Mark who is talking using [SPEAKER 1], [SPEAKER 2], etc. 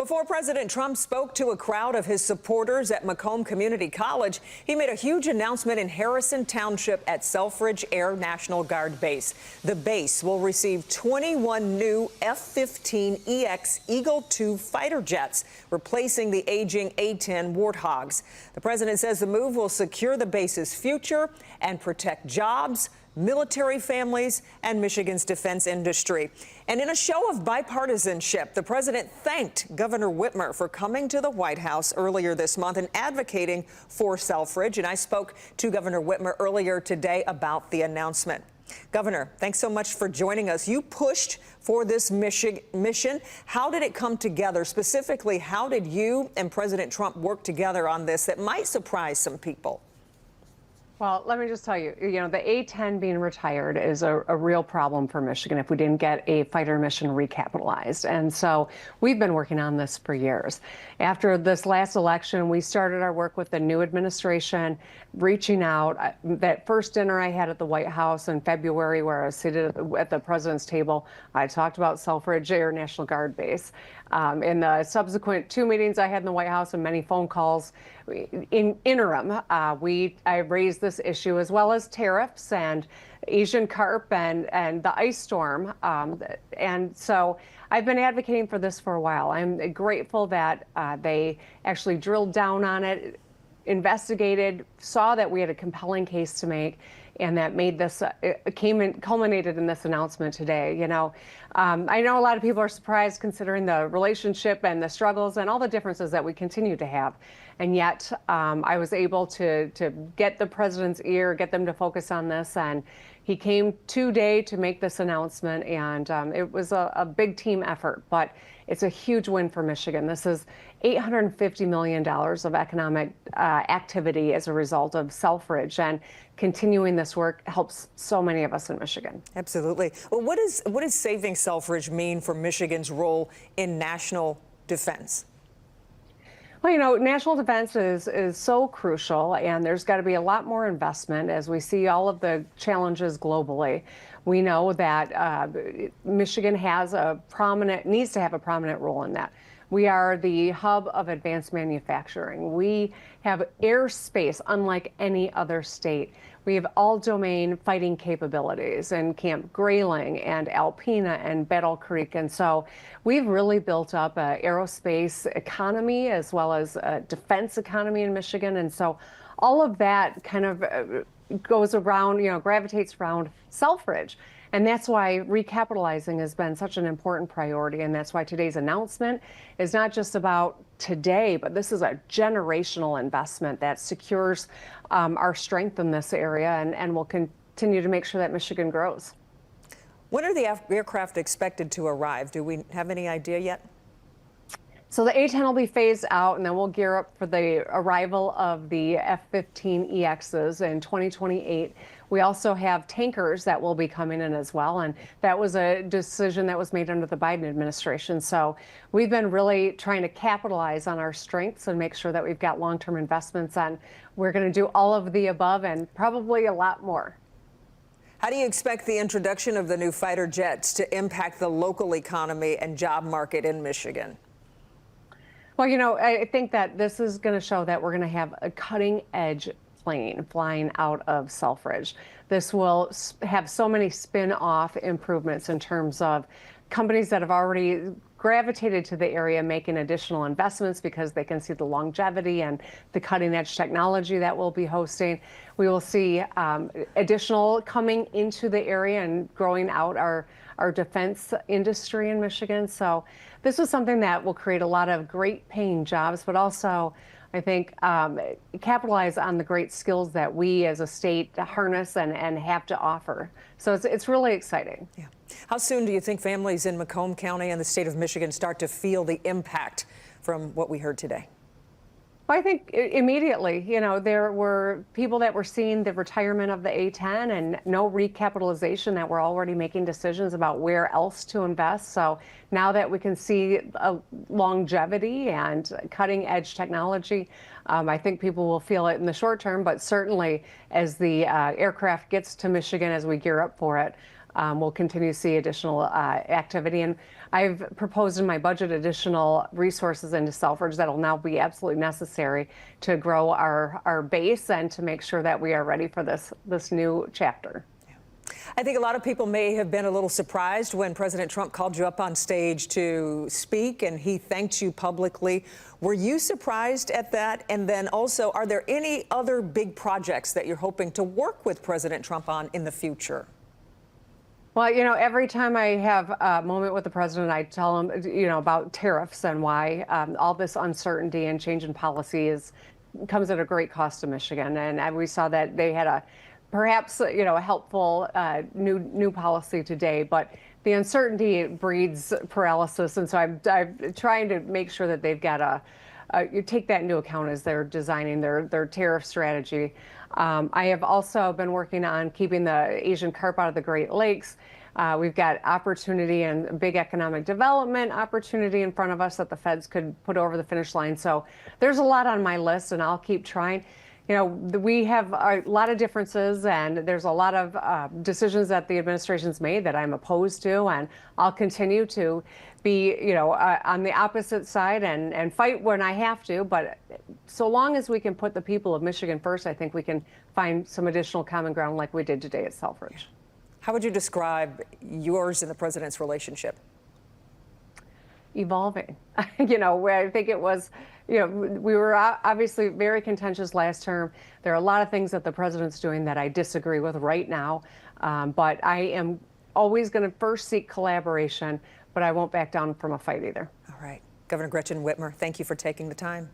[SPEAKER 1] Before President Trump spoke to a crowd of his supporters at Macomb Community College, he made a huge announcement in Harrison Township at Selfridge Air National Guard Base. The base will receive 21 new F-15EX Eagle II fighter jets, replacing the aging A-10 Warthogs. The president says the move will secure the base's future and protect jobs, military families, and Michigan's defense industry. And in a show of bipartisanship, the president thanked Governor Whitmer for coming to the White House earlier this month and advocating for Selfridge. And I spoke to Governor Whitmer earlier today about the announcement. Governor, thanks so much for joining us. You pushed for this mission. How did it come together? Specifically, how did you and President Trump work together on this that might surprise some people?
[SPEAKER 2] Well, let me just tell you, the A-10 being retired is a real problem for Michigan if we didn't get a fighter mission recapitalized. And so we've been working on this for years. After this last election, we started our work with the new administration, reaching out. That first dinner I had at the White House in February, where I was seated at the president's table, I talked about Selfridge Air National Guard Base. In the subsequent 2 meetings I had in the White House and many phone calls, in interim, I raised this issue, as well as tariffs and Asian carp and the ice storm. And so I've been advocating for this for a while. I'm grateful that they actually drilled down on it, investigated, saw that we had a compelling case to make, and that made this culminated in this announcement today. I know a lot of people are surprised considering the relationship and the struggles and all the differences that we continue to have. And yet I was able to get the president's ear, get them to focus on this. And he came today to make this announcement. And it was a big team effort, but it's a huge win for Michigan. This is $850 million of economic activity as a result of Selfridge, and continuing this work helps so many of us in Michigan.
[SPEAKER 1] Absolutely. Well, what does saving Selfridge mean for Michigan's role in national defense?
[SPEAKER 2] Well, national defense is so crucial, and there's got to be a lot more investment as we see all of the challenges globally. We know that Michigan needs to have a prominent role in that. We are the hub of advanced manufacturing. We have airspace unlike any other state. We have all domain fighting capabilities in Camp Grayling and Alpena and Battle Creek. And so we've really built up an aerospace economy as well as a defense economy in Michigan. And so all of that kind of goes around, gravitates around Selfridge. And that's why recapitalizing has been such an important priority. And that's why today's announcement is not just about today, but this is a generational investment that secures our strength in this area and will continue to make sure that Michigan grows.
[SPEAKER 1] When are the aircraft expected to arrive? Do we have any idea yet?
[SPEAKER 2] So the A-10 will be phased out, and then we'll gear up for the arrival of the F-15EXs in 2028. We also have tankers that will be coming in as well, and that was a decision that was made under the Biden administration. So we've been really trying to capitalize on our strengths and make sure that we've got long-term investments, and we're going to do all of the above and probably a lot more.
[SPEAKER 1] How do you expect the introduction of the new fighter jets to impact the local economy and job market in Michigan?
[SPEAKER 2] Well, I think that this is going to show that we're going to have a cutting-edge plane flying out of Selfridge. This will have so many spin-off improvements in terms of companies that have already gravitated to the area making additional investments because they can see the longevity and the cutting-edge technology that we'll be hosting. We will see additional coming into the area and growing out our defense industry in Michigan. So this is something that will create a lot of great paying jobs, but also I think capitalize on the great skills that we as a state harness and have to offer. So it's really exciting.
[SPEAKER 1] Yeah. How soon do you think families in Macomb County and the state of Michigan start to feel the impact from what we heard today?
[SPEAKER 2] Well, I think immediately, there were people that were seeing the retirement of the A-10 and no recapitalization that were already making decisions about where else to invest. So now that we can see longevity and cutting edge technology, I think people will feel it in the short term, but certainly as the aircraft gets to Michigan, as we gear up for it, we'll continue to see additional activity. And I've proposed in my budget additional resources into Selfridge that will now be absolutely necessary to grow our base and to make sure that we are ready for this new chapter.
[SPEAKER 1] I think a lot of people may have been a little surprised when President Trump called you up on stage to speak and he thanked you publicly. Were you surprised at that? And then also, are there any other big projects that you're hoping to work with President Trump on in the future?
[SPEAKER 2] Well, every time I have a moment with the president, I tell him, about tariffs and why all this uncertainty and change in policy comes at a great cost to Michigan. And we saw that they had perhaps a helpful new policy today, but the uncertainty breeds paralysis, and so I'm trying to make sure that they've got you take that into account as they're designing their tariff strategy. I have also been working on keeping the Asian carp out of the Great Lakes. We've got opportunity and big economic development opportunity in front of us that the feds could put over the finish line. So there's a lot on my list, and I'll keep trying. We have a lot of differences, and there's a lot of decisions that the administration's made that I'm opposed to, and I'll continue to be, on the opposite side and fight when I have to. But so long as we can put the people of Michigan first, I think we can find some additional common ground like we did today at Selfridge.
[SPEAKER 1] How would you describe yours and the president's relationship?
[SPEAKER 2] Evolving. Where I think it was, we were obviously very contentious last term. There are a lot of things that the president's doing that I disagree with right now, but I am always going to first seek collaboration, but I won't back down from a fight either.
[SPEAKER 1] All right. Governor Gretchen Whitmer, thank you for taking the time.